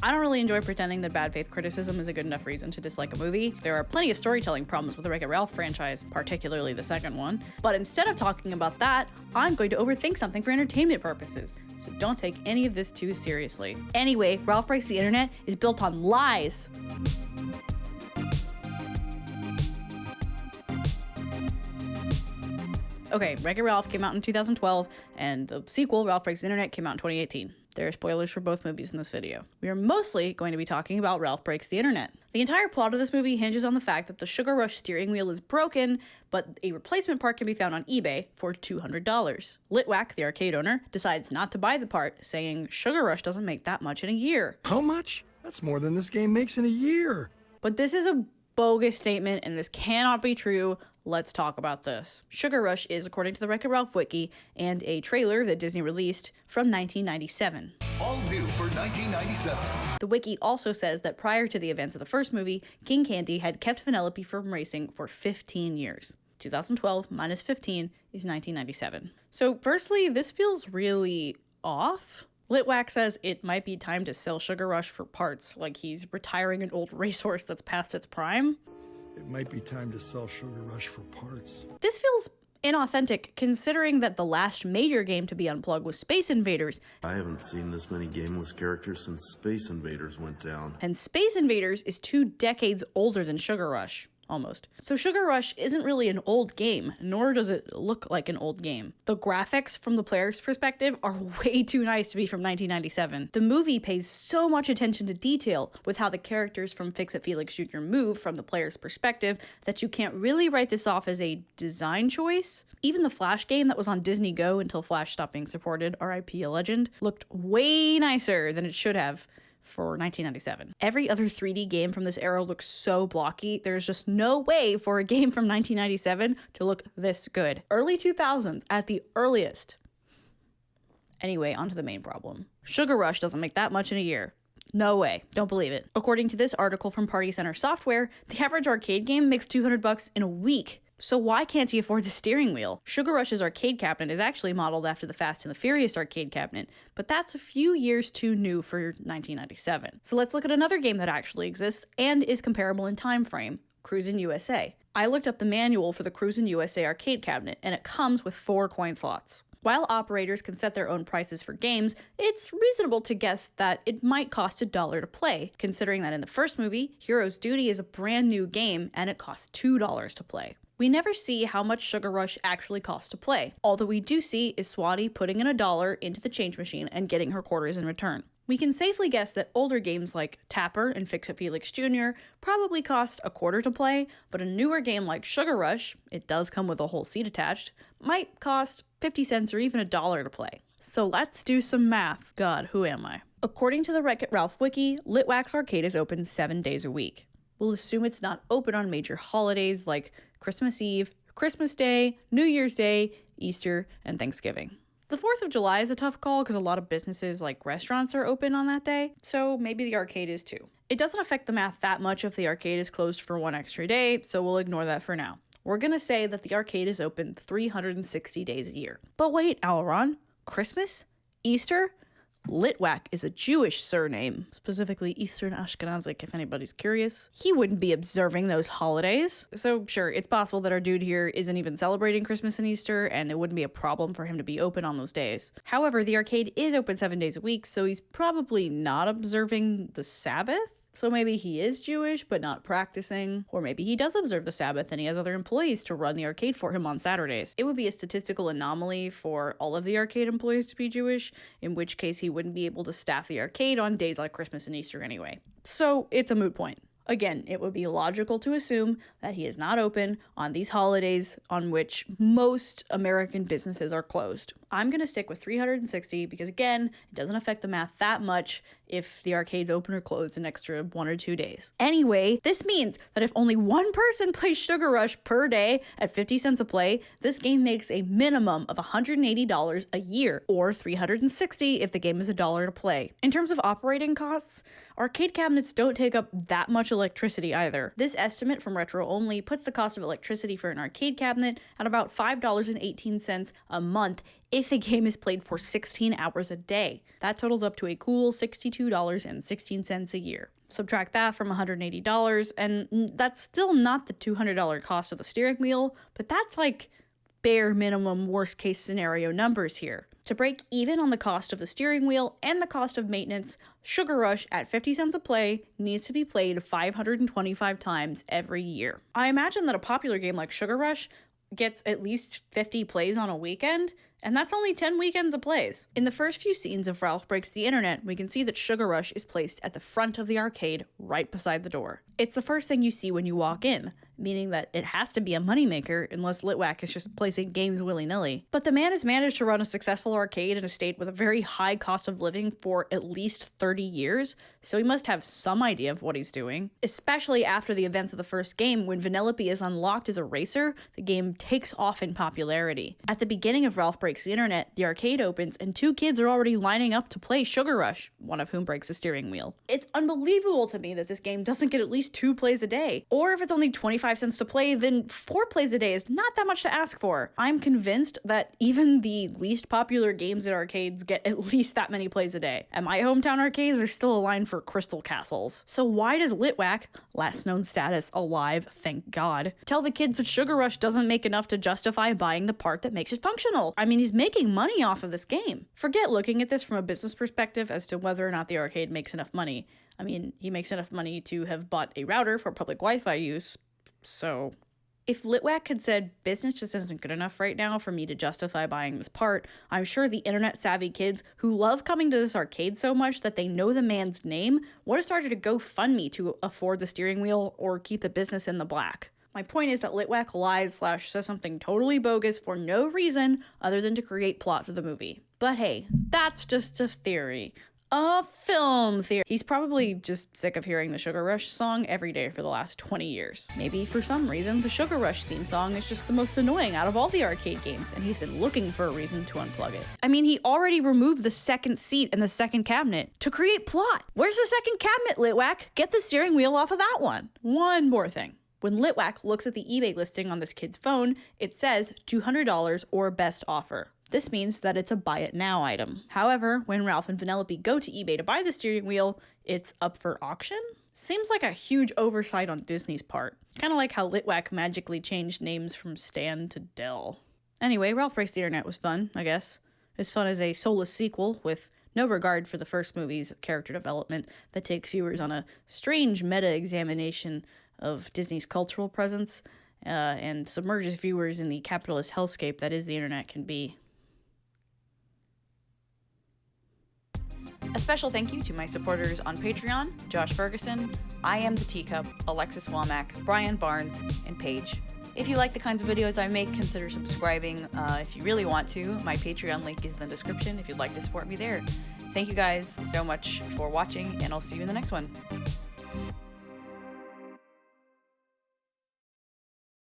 I don't really enjoy pretending that bad faith criticism is a good enough reason to dislike a movie. There are plenty of storytelling problems with the Wreck-It Ralph franchise, particularly the second one. But instead of talking about that, I'm going to overthink something for entertainment purposes. So don't take any of this too seriously. Anyway, Ralph Breaks the Internet is built on lies. Okay, Wreck-It Ralph came out in 2012, and the sequel, Ralph Breaks the Internet, came out in 2018. There are spoilers for both movies in this video. We are mostly going to be talking about Ralph Breaks the Internet. The entire plot of this movie hinges on the fact that the Sugar Rush steering wheel is broken, but a replacement part can be found on eBay for $200. Litwack, the arcade owner, decides not to buy the part, saying Sugar Rush doesn't make that much in a year. How much? That's more than this game makes in a year. But this is a bogus statement, and this cannot be true. Let's talk about this. Sugar Rush is, according to the Wreck-It Ralph wiki, and a trailer that Disney released from 1997. All new for 1997. The wiki also says that prior to the events of the first movie, King Candy had kept Vanellope from racing for 15 years. 2012 minus 15 is 1997. So firstly, this feels really off. Litwack says it might be time to sell Sugar Rush for parts, like he's retiring an old racehorse that's past its prime. It might be time to sell Sugar Rush for parts. This feels inauthentic, considering that the last major game to be unplugged was Space Invaders. I haven't seen this many gameless characters since Space Invaders went down. And Space Invaders is 2 decades older than Sugar Rush. Almost. So Sugar Rush isn't really an old game, nor does it look like an old game. The graphics from the player's perspective are way too nice to be from 1997. The movie pays so much attention to detail with how the characters from Fix-It Felix Jr. move from the player's perspective that you can't really write this off as a design choice. Even the Flash game that was on Disney Go until Flash stopped being supported, RIP a legend, looked way nicer than it should have for 1997. Every other 3D game from this era looks so blocky. There's just no way for a game from 1997 to look this good. Early 2000s at the earliest. Anyway, onto the main problem. Sugar Rush doesn't make that much in a year. No way. Don't believe it. According to this article from Party Center Software, the average arcade game makes $200 in a week. So why can't he afford the steering wheel? Sugar Rush's arcade cabinet is actually modeled after the Fast and the Furious arcade cabinet, but that's a few years too new for 1997. So let's look at another game that actually exists and is comparable in time frame, Cruisin' USA. I looked up the manual for the Cruisin' USA arcade cabinet, and it comes with 4 coin slots. While operators can set their own prices for games, it's reasonable to guess that it might cost $1 to play, considering that in the first movie, Hero's Duty is a brand new game and it costs $2 to play. We never see how much Sugar Rush actually costs to play. All that we do see is Swati putting in $1 into the change machine and getting her quarters in return. We can safely guess that older games like Tapper and Fix-It Felix Jr. probably cost $0.25 to play, but a newer game like Sugar Rush, it does come with a whole seat attached, might cost 50 cents or even $1 to play. So let's do some math. God, who am I? According to the Wreck-It Ralph wiki, Litwack's Arcade is open 7 days a week. We'll assume it's not open on major holidays like Christmas Eve, Christmas Day, New Year's Day, Easter, and Thanksgiving. The 4th of July is a tough call because a lot of businesses like restaurants are open on that day, so maybe the arcade is too. It doesn't affect the math that much if the arcade is closed for 1 extra day, so we'll ignore that for now. We're gonna say that the arcade is open 360 days a year. But wait, Auron, Christmas? Easter? Litwack is a Jewish surname, specifically Eastern Ashkenazic if anybody's curious. He wouldn't be observing those holidays. So sure, it's possible that our dude here isn't even celebrating Christmas and Easter, and it wouldn't be a problem for him to be open on those days. However, the arcade is open 7 days a week, so he's probably not observing the Sabbath? So maybe he is Jewish, but not practicing. Or maybe he does observe the Sabbath and he has other employees to run the arcade for him on Saturdays. It would be a statistical anomaly for all of the arcade employees to be Jewish, in which case he wouldn't be able to staff the arcade on days like Christmas and Easter anyway. So it's a moot point. Again, it would be logical to assume that he is not open on these holidays on which most American businesses are closed. I'm going to stick with 360 because, again, it doesn't affect the math that much if the arcade's open or closed an extra 1 or 2 days. Anyway, this means that if only one person plays Sugar Rush per day at 50 cents a play, this game makes a minimum of $180 a year, or $360 if the game is $1 to play. In terms of operating costs, arcade cabinets don't take up that much electricity either. This estimate from Retro Only puts the cost of electricity for an arcade cabinet at about $5.18 a month if the game is played for 16 hours a day. That totals up to a cool $62 $22.16 a year. Subtract that from $180, and that's still not the $200 cost of the steering wheel, but that's like bare minimum worst case scenario numbers here. To break even on the cost of the steering wheel and the cost of maintenance, Sugar Rush at 50 cents a play needs to be played 525 times every year. I imagine that a popular game like Sugar Rush gets at least 50 plays on a weekend, and that's only 10 weekends of plays. In the first few scenes of Ralph Breaks the Internet, we can see that Sugar Rush is placed at the front of the arcade, right beside the door. It's the first thing you see when you walk in, meaning that it has to be a moneymaker unless Litwack is just placing games willy-nilly. But the man has managed to run a successful arcade in a state with a very high cost of living for at least 30 years, so he must have some idea of what he's doing. Especially after the events of the first game, when Vanellope is unlocked as a racer, the game takes off in popularity. At the beginning of Ralph Breaks the Internet, the arcade opens and 2 kids are already lining up to play Sugar Rush, one of whom breaks a steering wheel. It's unbelievable to me that this game doesn't get at least 2 plays a day, or if it's only 25 cents to play, then 4 plays a day is not that much to ask for. I'm convinced that even the least popular games at arcades get at least that many plays a day. At my hometown arcade, there's still a line for Crystal Castles. So why does Litwack, last known status alive, thank God, tell the kids that Sugar Rush doesn't make enough to justify buying the part that makes it functional? I mean, he's making money off of this game. Forget looking at this from a business perspective as to whether or not the arcade makes enough money. I mean, he makes enough money to have bought a router for public Wi-Fi use, so if Litwack had said, business just isn't good enough right now for me to justify buying this part, I'm sure the internet-savvy kids who love coming to this arcade so much that they know the man's name would have started a GoFundMe to afford the steering wheel or keep the business in the black. My point is that Litwack lies/says something totally bogus for no reason other than to create plot for the movie. But hey, that's just a theory. A film theory. He's probably just sick of hearing the Sugar Rush song every day for the last 20 years. Maybe for some reason, the Sugar Rush theme song is just the most annoying out of all the arcade games, and he's been looking for a reason to unplug it. I mean, he already removed the second seat and the second cabinet to create plot. Where's the second cabinet, Litwack? Get the steering wheel off of that one. One more thing. When Litwack looks at the eBay listing on this kid's phone, it says $200 or best offer. This means that it's a buy it now item. However, when Ralph and Vanellope go to eBay to buy the steering wheel, it's up for auction? Seems like a huge oversight on Disney's part. Kind of like how Litwack magically changed names from Stan to Del. Anyway, Ralph Breaks the Internet was fun, I guess. As fun as a soulless sequel with no regard for the first movie's character development that takes viewers on a strange meta-examination of Disney's cultural presence and submerges viewers in the capitalist hellscape that is the internet can be. A special thank you to my supporters on Patreon, Josh Ferguson, I Am the Teacup, Alexis Womack, Brian Barnes, and Paige. If you like the kinds of videos I make, consider subscribing. If you really want to, my Patreon link is in the description if you'd like to support me there. Thank you guys so much for watching, and I'll see you in the next one.